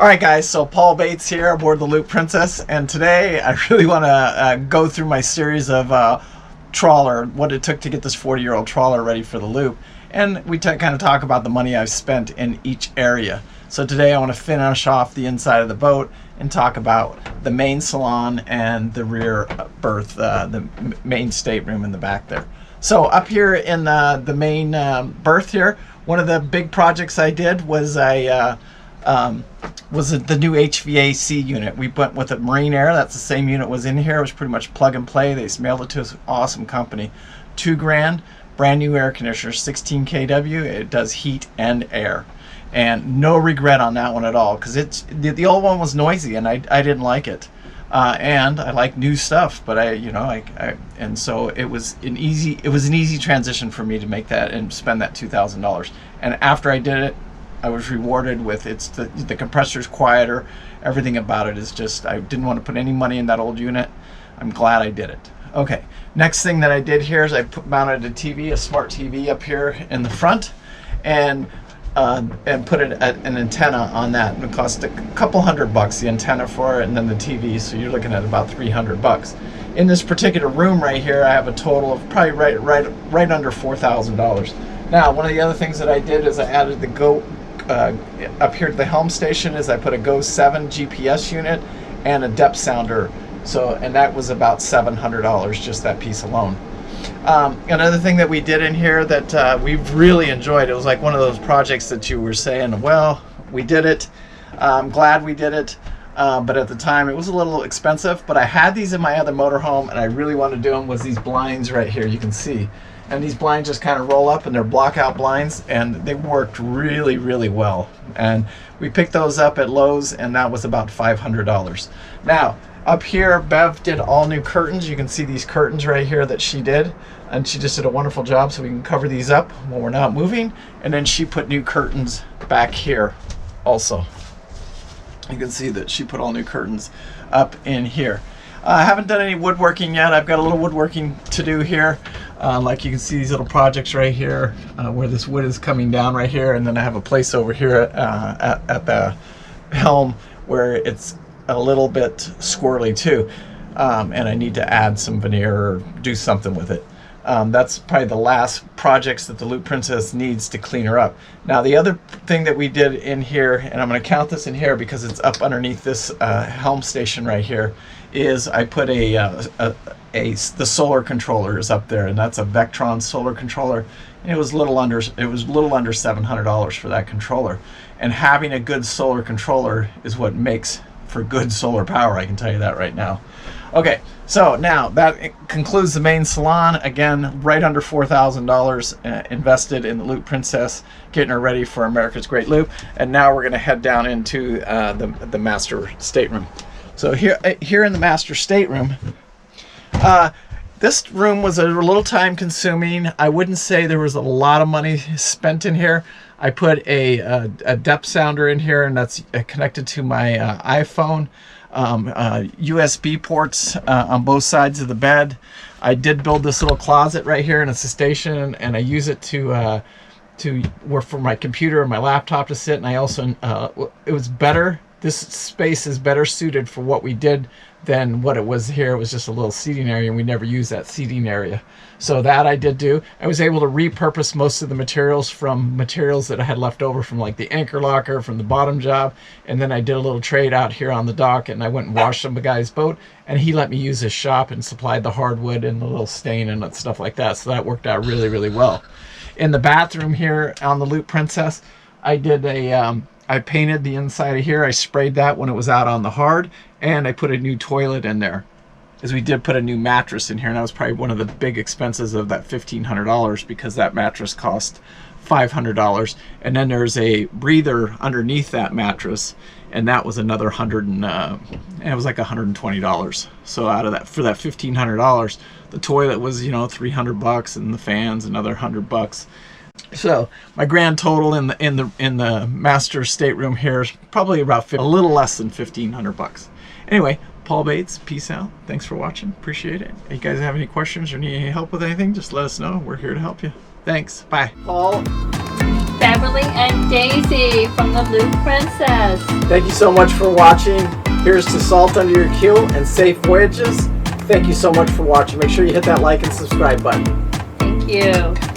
Alright guys, so Paul Bates here aboard the Loop Princess, and today I really want to go through my series of trawler, what it took to get this 40-year-old trawler ready for the loop, and we kind of talk about the money I've spent in each area. So today I want to finish off the inside of the boat and talk about the main salon and the rear berth, the main stateroom in the back there. So up here in the main berth here, one of the big projects I did was was the new HVAC unit. We went with a Marine Air. That's the same unit was in here. It was pretty much plug and play. They mailed it to us. Awesome company. $2,000, brand new air conditioner, 16 kW. It does heat and air, and no regret on that one at all, because the old one was noisy and I didn't like it, and I like new stuff, but and so it was an easy transition for me to make that and spend that $2,000. And after I did it, I was rewarded with the compressor's quieter. Everything about it is just, I didn't want to put any money in that old unit. I'm glad I did it. Okay, next thing that I did here is I mounted a TV, a smart TV up here in the front, and put an antenna on that. It cost a couple $100, the antenna for it, and then the TV, so you're looking at about $300. In this particular room right here, I have a total of probably right under $4,000. Now, one of the other things that I did is I added the Go up here to the helm station. Is I put a Go 7 GPS unit and a depth sounder. So, and that was about $700, just that piece alone. Another thing that we did in here that we've really enjoyed, it was like one of those projects that you were saying, well, we did it. I'm glad we did it. But at the time it was a little expensive, but I had these in my other motorhome and I really wanted to do them, was these blinds right here, you can see. And these blinds just kind of roll up, and they're block-out blinds, and they worked really, really well. And we picked those up at Lowe's, and that was about $500. Now, up here, Bev did all new curtains. You can see these curtains right here that she did, and she just did a wonderful job, so we can cover these up when we're not moving. And then she put new curtains back here also. You can see that she put all new curtains up in here. I haven't done any woodworking yet. I've got a little woodworking to do here. Like you can see these little projects right here where this wood is coming down right here, and then I have a place over here at the helm where it's a little bit squirrely too, and I need to add some veneer or do something with it. That's probably the last projects that the Loop Princess needs to clean her up. Now, the other thing that we did in here, and I'm going to count this in here because it's up underneath this helm station right here, is I put the solar controller is up there, and that's a Vectron solar controller. And it was a little under $700 for that controller. And having a good solar controller is what makes for good solar power. I can tell you that right now. Okay, so now that concludes the main salon. Again, right under $4,000 invested in the Loop Princess, getting her ready for America's Great Loop. And now we're going to head down into the master stateroom. So here in the master stateroom, this room was a little time consuming. I wouldn't say there was a lot of money spent in here. I put a depth sounder in here, and that's connected to my iPhone. USB ports on both sides of the bed. I did build this little closet right here, and it's a station, and I use it to work for my computer and my laptop to sit. And I also it was better. This space is better suited for what we did than what it was here. It was just a little seating area, and we never used that seating area. So that I did do. I was able to repurpose most of the materials from materials that I had left over from like the anchor locker from the bottom job. And then I did a little trade out here on the dock, and I went and washed some guy's boat, and he let me use his shop and supplied the hardwood and the little stain and stuff like that. So that worked out really, really well. In the bathroom here on the Loop Princess, I did I painted the inside of here. I sprayed that when it was out on the hard, and I put a new toilet in there. As we did put a new mattress in here, and that was probably one of the big expenses of that $1,500, because that mattress cost $500. And then there's a breather underneath that mattress, and that was another it was like $120. So out of that, for that $1,500, the toilet was, $300, and the fans another $100. So my grand total in the master stateroom here is probably about a little less than $1,500. Anyway, Paul Bates, peace out. Thanks for watching. Appreciate it. If you guys have any questions or need any help with anything, just let us know. We're here to help you. Thanks. Bye. Paul. Beverly and Daisy from the Loop Princess. Thank you so much for watching. Here's to salt under your keel and safe voyages. Thank you so much for watching. Make sure you hit that like and subscribe button. Thank you.